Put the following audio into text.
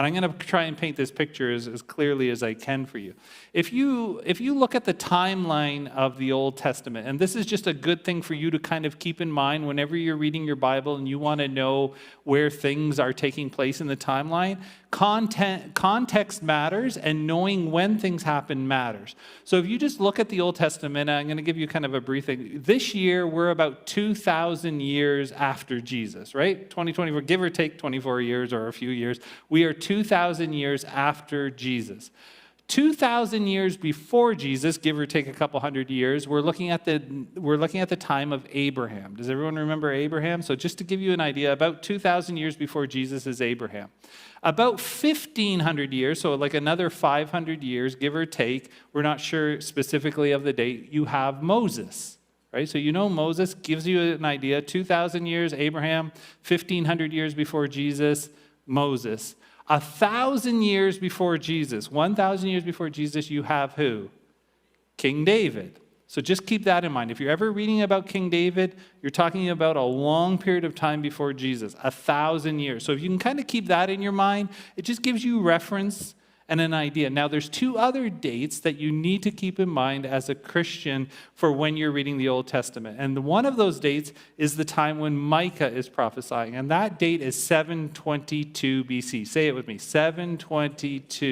And I'm going to try and paint this picture as clearly as I can for you. If you look at the timeline of the Old Testament, and this is just a good thing for you to kind of keep in mind whenever you're reading your Bible and you want to know where things are taking place in the timeline, context matters, and knowing when things happen matters. So if you just look at the Old Testament, I'm going to give you kind of a brief thing. This year, we're about 2,000 years after Jesus, right? 2024, give or take 24 years or a few years. We are 2,000 years after Jesus. 2,000 years before Jesus, give or take a couple hundred years, we're looking at the time of Abraham. Does everyone remember Abraham? So just to give you an idea, about 2,000 years before Jesus is Abraham. About 1,500 years, so like another 500 years, give or take, we're not sure specifically of the date, you have Moses. Right? So you know Moses gives you an idea, 2,000 years, Abraham, 1,500 years before Jesus, Moses. 1,000 years before Jesus, 1,000 years before Jesus, you have who? King David. So just keep that in mind. If you're ever reading about King David, you're talking about a long period of time before Jesus, 1,000 years. So if you can kind of keep that in your mind, it just gives you reference and an idea. Now, there's two other dates that you need to keep in mind as a Christian for when you're reading the Old Testament. And one of those dates is the time when Micah is prophesying. And that date is 722 BC. Say it with me, 722.